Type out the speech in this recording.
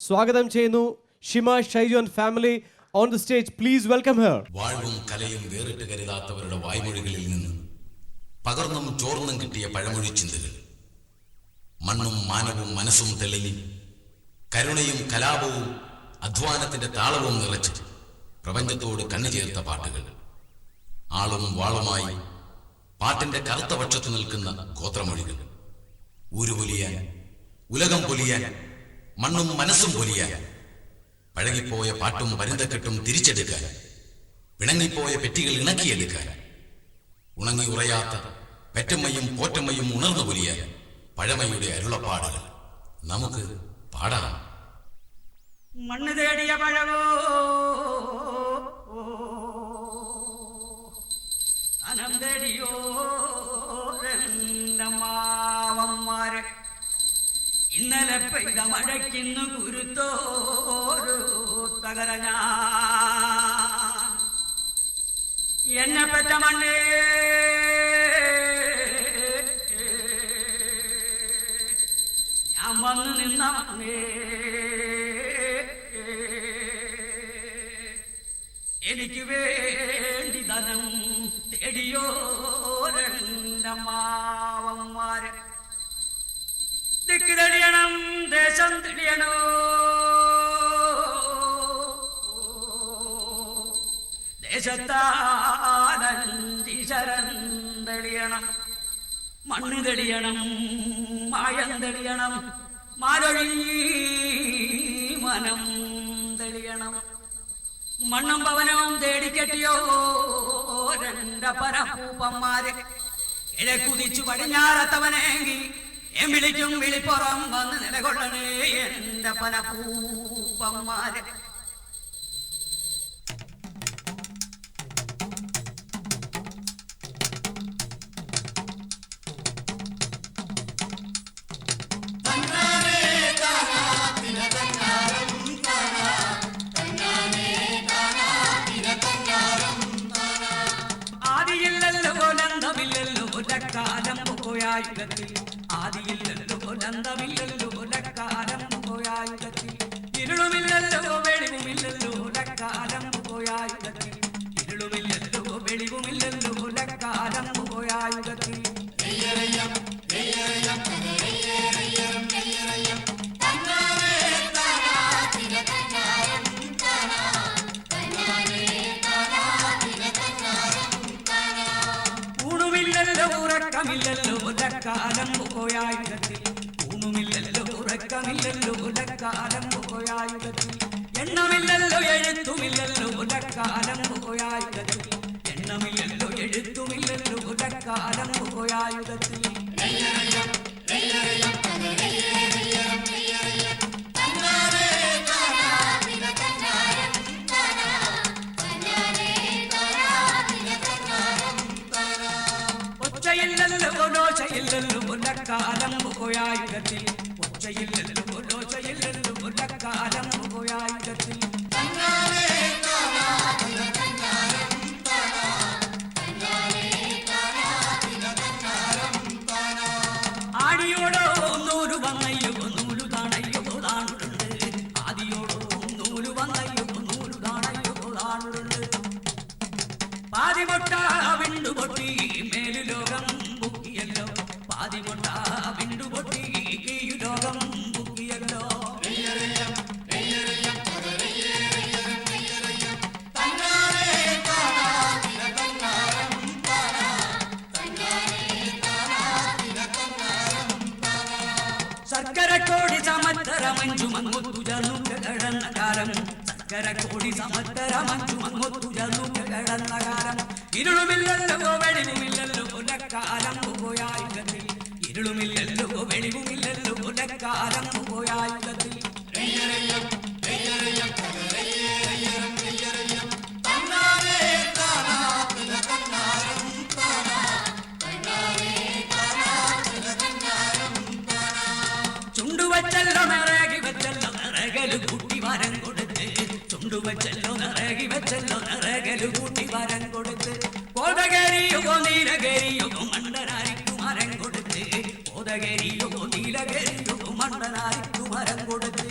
സ്വാഗതം ചെയ്യുന്നു Shima Shaijon family on the stage. Please welcome her. വാഴ്വും കലയും വേറിട്ട് കരുതാത്തവരുടെ വായ്മൊഴികളിൽ നിന്ന് പകർന്നും ചോർന്നും കിട്ടിയ പഴമൊഴി ചിന്തകൾ, മണ്ണും മാനവും മനസ്സും തെളിഞ്ഞ് കരുണയും കലാപവും അധ്വാനത്തിന്റെ താളവും നിറച്ച് പ്രപഞ്ചത്തോട് കണ്ണു ചേർത്ത പാട്ടുകൾ, ആളും വാളുമായി പാട്ടിന്റെ കറുത്ത പക്ഷത്ത് നിൽക്കുന്ന ഗോത്രമൊഴികൾ, ഊരുപൊലിയാൻ, ഉലകം പൊലിയാൻ, മണ്ണും മനസ്സും പൊലിയാൻ, പഴകിപ്പോയ പാട്ടും പരുന്തക്കെട്ടും തിരിച്ചെടുക്കാൻ, പിണങ്ങിപ്പോയ പെറ്റികൾ ഇണക്കിയെടുക്കാൻ, ഉണങ്ങി ഉറയാത്ത പെറ്റമ്മയും പോറ്റമ്മയും ഉണർന്നു പൊലിയാൻ പഴമയുടെ അരുളപ്പാടുകൾ നമുക്ക് പാടാം. മണ്ണ് തേടിയ പഴവോ അനം തേടിയോ മാവന്മാരെ, ഇന്നലെ പെയ്ത മഴയ്ക്കിന്ന് കുരുത്തോരു തകരഞ്ഞ എന്നെ പെറ്റ മണ്ണേ ഞാൻ വന്നു നിന്ന മണ്ണേ, എനിക്ക് വേണ്ടി ധനം തേടിയോ മാവന്മാരെ, ദിക്ക് തെളിയണം ദേശം തെളിയണോ, ദേശത്താലഞ്ചിശരം തെളിയണം, മണ്ണ് തെളിയണം, മായം തെളിയണം, മാലൊഴി മനം തെളിയണം, മണ്ണും പവനവും തേടിക്കെട്ടിയോ രണ്ട പരപ്പൂപ്പന്മാരെ, ഇഴക്കുതിച്ചു പടിഞ്ഞാറത്തവനെങ്കിൽ വിളിക്കും വിളിപ്പുറം വന്ന് നിലകൊള്ളണേ എന്റെ പരപ്പൂപ്പന്മാരെ. ആദിയില്ലല്ലോ ലന്തമില്ലല്ലോ ലക്കാലം പോയായുധത്തിൽ, ഇരുളുമില്ലല്ലോ വെളിവുമില്ലല്ലോ ലക്കാലം പോയായുധത്തിൽ, ഇരുളുമില്ലല്ലോ വെളിവുമില്ലല്ലോ ലക്കാലം പോയായുധത്തിൽ. ഊണുമില്ലല്ലോ ഉറക്കമില്ലല്ലോ ലക്കാലം പോയായുധത്തിൽ, ഊണുമില്ലല്ലോ ഉറക്കമില്ലല്ലോ ലക്കാലം പോയായുധത്തിൽ, എണ്ണമില്ലല്ലോ എഴുത്തുമില്ലല്ലോ ലക്കാലം പോയായുധത്തിൽ, എണ്ണമില്ലല്ലോ എഴുത്തുമില്ലല്ലോ ലക്കാലം പോയായുധത്തിൽ. ഒച്ചയില്ലല്ലോ ലോചയില്ലല്ലോ ലക്കാലം പോയായുധത്തിൽ, ഒച്ചയില്ലല്ലോ ലോചയില്ലല്ലോ ലക്കാലം പോയായുധത്തിൽ. ആടിയോടോ നൂല് വന്നയ്യോ നൂലു താണയ്യോ താണുണ്ട്, ആദിയോടോ നൂല് വന്നയ്യോ നൂലു താണയ്യോ താണുണ്ട്, പാതിമൊട്ട വിണ്ടുപൊട്ടി മേലു ലോകം മുക്കിയല്ലോ, പാതിമൊട്ട വിണ്ടുപൊട്ടി കീഴു ലോകം മുക്കിയല്ലോ. ശർക്കരക്കോടി സമത്തരമഞ്ചു മങ്ങൊത്തു ചേർന്നു കിടന്ന കാലം, ശർക്കരക്കോടി സമത്തരമഞ്ചു മങ്ങൊത്തു ചേർന്നു കിടന്ന കാലം, ഇരുളുമില്ലല്ലോ വെളിവുമില്ലല്ലോ ലക്കാലം പോയായുധത്തിൽ, ഇരുളുമില്ലല്ലോ വെളിവുമില്ലല്ലോ ലക്കാലം പോയായുധത്തിൽ. ചുണ്ടുവച്ചല്ലോ നിറകി വെച്ചല്ലോ നിറകല് കൂട്ടി വരം കൊടുത്ത്, ചുണ്ടുവച്ചല്ലോ നിറകി വെച്ചല്ലോ നിറകല് കൂട്ടി വരം കൊടുത്ത്, കോതകരിയോ നീലകരിയോ മണ്ടനാരിക്കു മരം കൊടുത്ത്, കോതകരിയോ നീലകരിയോ മണ്ടനാരിക്കു മരം കൊടുത്ത്.